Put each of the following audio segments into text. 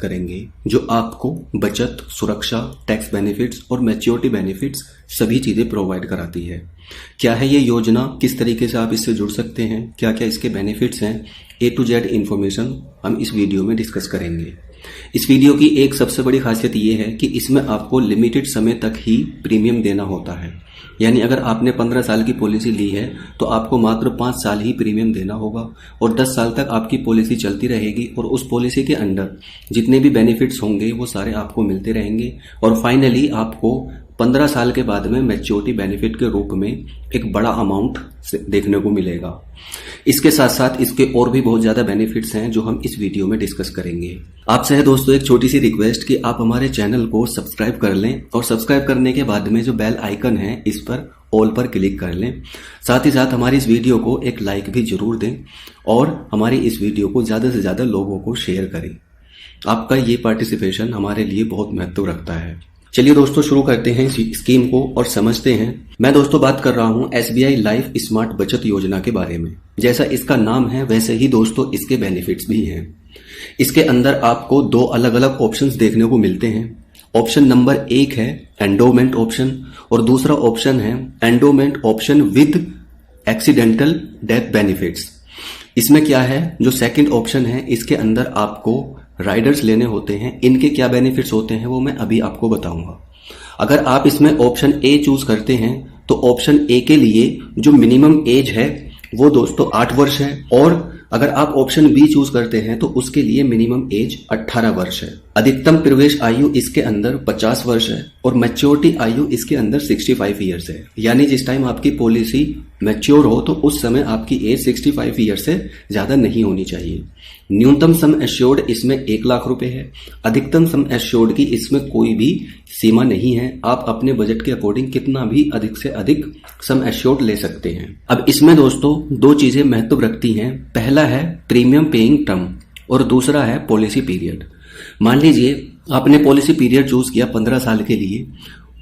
करेंगे जो आपको बचत, सुरक्षा, टैक्स बेनिफिट्स और मैच्योरिटी बेनिफिट्स सभी चीजें प्रोवाइड कराती है। क्या है ये योजना, किस तरीके से आप इससे जुड़ सकते हैं, क्या क्या इसके बेनिफिट्स हैं, A to Z इन्फॉर्मेशन हम इस वीडियो में डिस्कस करेंगे। इस वीडियो की एक सबसे बड़ी खासियत ये है कि इसमें आपको लिमिटेड समय तक ही प्रीमियम देना होता है। यानी अगर आपने 15 साल की पॉलिसी ली है तो आपको मात्र 5 साल ही प्रीमियम देना होगा और 10 साल तक आपकी पॉलिसी चलती रहेगी और उस पॉलिसी के अंडर जितने भी बेनिफिट्स होंगे वो सारे आपको मिलते रहेंगे और फाइनली आपको 15 साल के बाद में मैच्योरिटी बेनिफिट के रूप में एक बड़ा अमाउंट देखने को मिलेगा। इसके साथ साथ इसके और भी बहुत ज्यादा बेनिफिट्स हैं जो हम इस वीडियो में डिस्कस करेंगे। आपसे है दोस्तों एक छोटी सी रिक्वेस्ट कि आप हमारे चैनल को सब्सक्राइब कर लें और सब्सक्राइब करने के बाद में जो बेल आइकन है इस पर ऑल पर क्लिक कर लें। साथ ही साथ हमारी इस वीडियो को एक लाइक भी जरूर दें और हमारी इस वीडियो को ज्यादा से ज्यादा लोगों को शेयर करें। आपका ये पार्टिसिपेशन हमारे लिए बहुत महत्व रखता है। चलिए दोस्तों शुरू करते हैं इस स्कीम को और समझते हैं। मैं दोस्तों बात कर रहा हूं SBI लाइफ स्मार्ट बचत योजना के बारे में। जैसा इसका नाम है वैसे ही दोस्तों इसके बेनिफिट्स भी हैं। इसके अंदर आपको 2 अलग अलग ऑप्शंस देखने को मिलते हैं। ऑप्शन नंबर 1 है एंडोमेंट ऑप्शन और दूसरा ऑप्शन है endowment option with accidental death benefits. इसमें क्या है, जो सेकंड ऑप्शन है इसके अंदर आपको राइडर्स लेने होते हैं। इनके क्या बेनिफिट्स होते हैं वो मैं अभी आपको बताऊंगा। अगर आप इसमें ऑप्शन A चूज करते हैं तो ऑप्शन A के लिए जो मिनिमम एज है वो दोस्तों 8 वर्ष है और अगर आप ऑप्शन B चूज करते हैं तो उसके लिए मिनिमम एज 18 वर्ष है। अधिकतम प्रवेश आयु इसके अंदर 50 वर्ष है और मैच्योरिटी आयु इसके अंदर 65 ईयर्स है। यानी जिस टाइम आपकी पॉलिसी मैच्योर हो तो उस समय आपकी एज 65 ईयर्स से ज्यादा नहीं होनी चाहिए। न्यूनतम सम एश्योर्ड इसमें 1 लाख रुपए है। अधिकतम सम एश्योर्ड की इसमें कोई भी सीमा नहीं है। आप अपने बजट के अकॉर्डिंग कितना भी अधिक से अधिक सम एश्योर्ड ले सकते हैं। अब इसमें दोस्तों 2 चीजें महत्व रखती हैं। पहला है प्रीमियम पेइंग टर्म और दूसरा है पॉलिसी पीरियड। मान लीजिए आपने पॉलिसी पीरियड चूज किया 15 साल के लिए।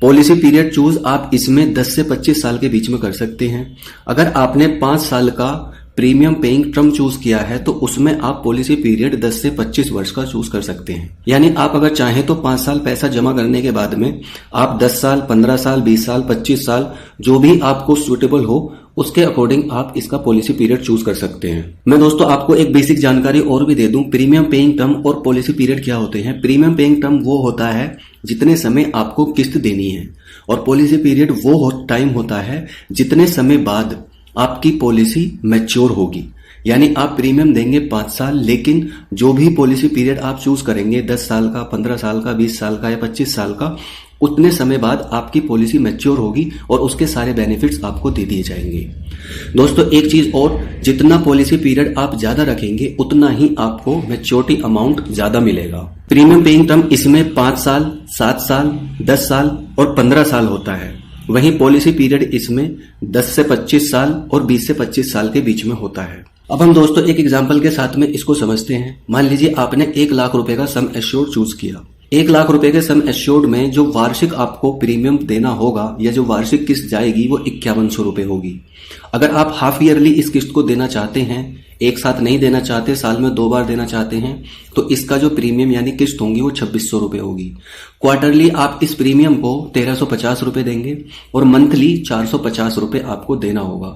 पॉलिसी पीरियड चूज आप इसमें 10 से 25 साल के बीच में कर सकते हैं। अगर आपने 5 साल का प्रीमियम पेइंग टर्म चूज किया है तो उसमें आप पॉलिसी पीरियड 10 से 25 वर्ष का चूज कर सकते हैं। यानी आप अगर चाहें तो 5 साल पैसा जमा करने के बाद में आप 10 साल, 15 साल, 20 साल, 25 साल जो भी आपको सुटेबल हो उसके अकॉर्डिंग आप इसका पॉलिसी पीरियड चूज कर सकते हैं। मैं दोस्तों आपको एक बेसिक जानकारी और भी दे दूं। प्रीमियम पेइंग टर्म और पॉलिसी पीरियड क्या होते हैं। प्रीमियम पेइंग टर्म वो होता है जितने समय आपको किस्त देनी है और पॉलिसी पीरियड वो टाइम होता है जितने समय बाद आपकी पॉलिसी मैच्योर होगी। यानी आप प्रीमियम देंगे 5 साल लेकिन जो भी पॉलिसी पीरियड आप चूज करेंगे 10 साल का, 15 साल का, 20 साल का या 25 साल का, उतने समय बाद आपकी पॉलिसी मैच्योर होगी और उसके सारे बेनिफिट्स आपको दे दिए जाएंगे। दोस्तों एक चीज और, जितना पॉलिसी पीरियड आप ज्यादा रखेंगे उतना ही आपको मैच्योरिटी अमाउंट ज्यादा मिलेगा। प्रीमियम पेइंग टर्म इसमें 5 साल, 7 साल, 10 साल और 15 साल होता है। वहीं पॉलिसी पीरियड इसमें 10 से 25 साल और 20 से 25 साल के बीच में होता है। अब हम दोस्तों एक एग्जांपल के साथ में इसको समझते हैं। मान लीजिए आपने 1 लाख रुपए का सम एश्योर्ड चूज किया। 1 लाख रुपए के सम एश्योर्ड में जो वार्षिक आपको प्रीमियम देना होगा या जो वार्षिक किस्त जाएगी वो 5100 रुपए होगी। अगर आप हाफ ईयरली इस किस्त को देना चाहते हैं, एक साथ नहीं देना चाहते, साल में 2 बार देना चाहते हैं तो इसका जो प्रीमियम यानी किस्त होंगी वो 2600 रुपए होगी। क्वार्टरली आप इस प्रीमियम को 1350 रुपए देंगे और मंथली 450 रुपए आपको देना होगा।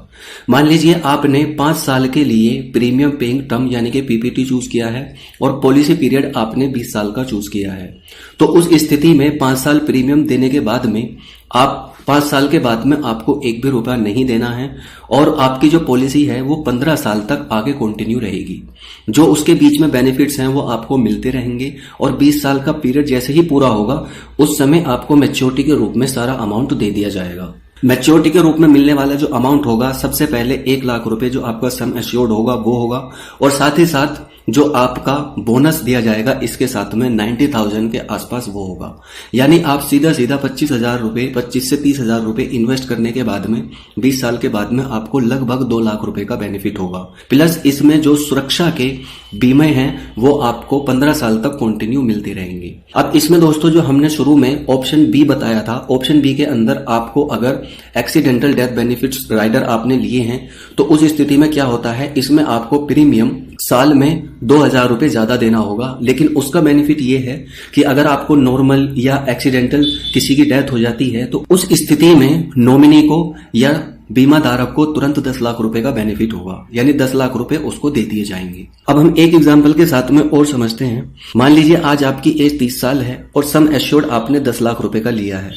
मान लीजिए आपने 5 साल के लिए प्रीमियम पेइंग टर्म यानी कि PPT चूज किया है और पॉलिसी पीरियड आपने 20 साल का चूज किया है। तो उस स्थिति में 5 साल प्रीमियम देने के बाद में आप 5 साल के बाद में आपको 1 भी रुपया नहीं देना है और आपकी जो पॉलिसी है वो 15 साल तक आगे कंटिन्यू रहेगी। जो उसके बीच में बेनिफिट्स हैं वो आपको मिलते रहेंगे और 20 साल का पीरियड जैसे ही पूरा होगा उस समय आपको मैच्योरिटी के रूप में सारा अमाउंट दे दिया जाएगा। मैच्योरिटी के रूप में मिलने वाला जो अमाउंट होगा सबसे पहले 1 लाख रुपए जो आपका सम एश्योर्ड होगा वो होगा और साथ ही साथ जो आपका बोनस दिया जाएगा इसके साथ में 90,000 के आसपास वो होगा। यानी आप सीधा 25,000 रुपए, 25 से 30,000 रुपए इन्वेस्ट करने के बाद में 20 साल के बाद में आपको लगभग 2 लाख रुपए का बेनिफिट होगा। प्लस इसमें जो सुरक्षा के बीमे हैं वो आपको 15 साल तक कंटिन्यू मिलते रहेंगे। अब इसमें दोस्तों जो हमने शुरू में ऑप्शन बी बताया था, ऑप्शन बी के अंदर आपको अगर एक्सीडेंटल डेथ बेनिफिट्स राइडर आपने लिए हैं तो उस स्थिति में क्या होता है, इसमें आपको प्रीमियम साल में 2,000 रुपए ज्यादा देना होगा। लेकिन उसका बेनिफिट ये है कि अगर आपको नॉर्मल या एक्सीडेंटल किसी की डेथ हो जाती है तो उस स्थिति में नॉमिनी को या बीमा धारक को तुरंत 10 लाख रुपए का बेनिफिट होगा, यानी 10 लाख रुपए उसको दे दिए जाएंगे। अब हम एक एग्जांपल के साथ में और समझते हैं। मान लीजिए आज आपकी एज 30 साल है और सम एश्योर्ड आपने 10 लाख रुपए का लिया है।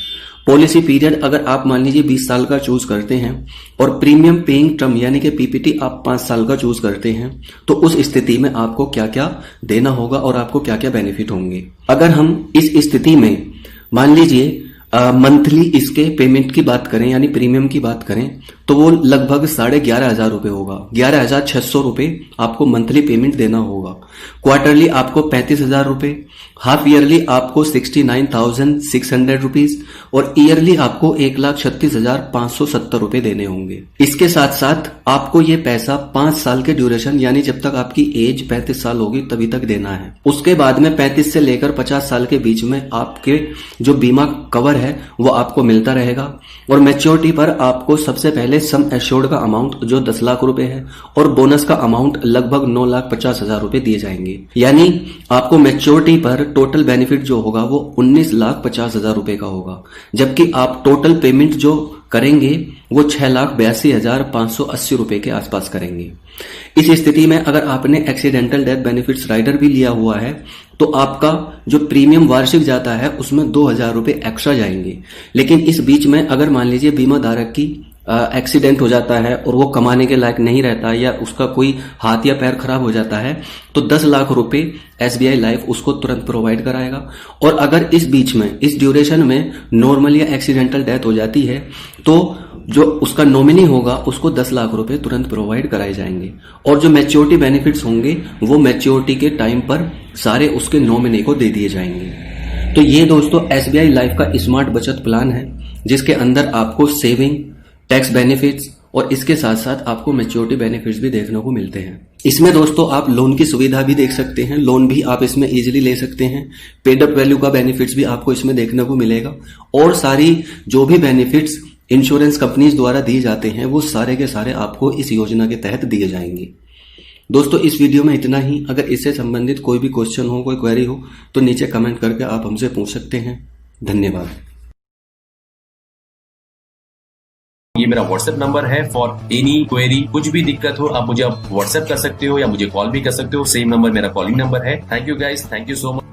पॉलिसी पीरियड अगर आप मान लीजिए 20 साल का चूज करते हैं और प्रीमियम पेइंग टर्म यानी कि पीपीटी आप 5 साल का चूज करते हैं, तो उस स्थिति में आपको क्या क्या देना होगा और आपको क्या क्या बेनिफिट होंगे। अगर हम इस स्थिति में मान लीजिए मंथली इसके पेमेंट की बात करें यानी प्रीमियम की बात करें तो वो लगभग 11,500 रुपए होगा। 11,600 रुपए आपको मंथली पेमेंट देना होगा। क्वार्टरली आपको 35,000 रुपए, हाफ ईयरली आपको 69,600 रुपीज और ईयरली आपको 1,36,570 रुपए देने होंगे। इसके साथ साथ आपको ये पैसा 5 साल के ड्यूरेशन यानी जब तक आपकी एज 35 साल होगी तभी तक देना है। उसके बाद में 35 से लेकर 50 साल के बीच में आपके जो बीमा कवर है वो आपको मिलता रहेगा और मैच्योरिटी पर आपको सबसे पहले सम एश्योर्ड का अमाउंट जो 10 लाख रुपए है और बोनस का अमाउंट लगभग 9,50,000 रुपए दिए जाएंगे। यानी आपको मैच्योरिटी पर टोटल बेनिफिट जो होगा वो 19,50,000 रुपए का होगा, जबकि आप टोटल पेमेंट जो करेंगे वो 6,82,580 रुपए के आसपास करेंगे। इस स्थिति में अगर आपने एक्सीडेंटल डेथ बेनिफिट्स राइडर भी लिया हुआ है तो आपका जो प्रीमियम वार्षिक जाता है उसमें 2,000 रुपए एक्स्ट्रा जाएंगे। लेकिन इस बीच में अगर मान लीजिए बीमा धारक की एक्सीडेंट हो जाता है और वो कमाने के लायक नहीं रहता या उसका कोई हाथ या पैर खराब हो जाता है तो 10 लाख रुपए एसबीआई लाइफ उसको तुरंत प्रोवाइड कराएगा। और अगर इस बीच में इस ड्यूरेशन में नॉर्मल या एक्सीडेंटल डेथ हो जाती है तो जो उसका नॉमिनी होगा उसको 10 लाख रुपए तुरंत प्रोवाइड कराए जाएंगे। और जो मैच्योरिटी बेनिफिट्स होंगे वो मैच्योरिटी के टाइम पर सारे उसके नॉमिनी को दे दिए जाएंगे। तो ये दोस्तों एसबीआई लाइफ का स्मार्ट बचत प्लान है जिसके अंदर आपको सेविंग, टैक्स बेनिफिट्स और इसके साथ साथ आपको मैच्योरिटी बेनिफिट्स भी देखने को मिलते हैं। इसमें दोस्तों आप लोन की सुविधा भी देख सकते हैं, लोन भी आप इसमें इजीली ले सकते हैं। पेड अप वैल्यू का बेनिफिट्स भी आपको इसमें देखने को मिलेगा और सारी जो भी बेनिफिट्स इंश्योरेंस कंपनीज द्वारा दिए जाते हैं वो सारे के सारे आपको इस योजना के तहत दिए जाएंगे। दोस्तों इस वीडियो में इतना ही। अगर इससे संबंधित कोई भी क्वेश्चन हो, कोई क्वेरी हो तो नीचे कमेंट करके आप हमसे पूछ सकते हैं। धन्यवाद। ये मेरा व्हाट्सएप नंबर है फॉर एनी क्वेरी। कुछ भी दिक्कत हो आप मुझे व्हाट्सएप कर सकते हो या मुझे कॉल भी कर सकते हो। सेम नंबर मेरा कॉलिंग नंबर है। Thank you guys, thank you so much.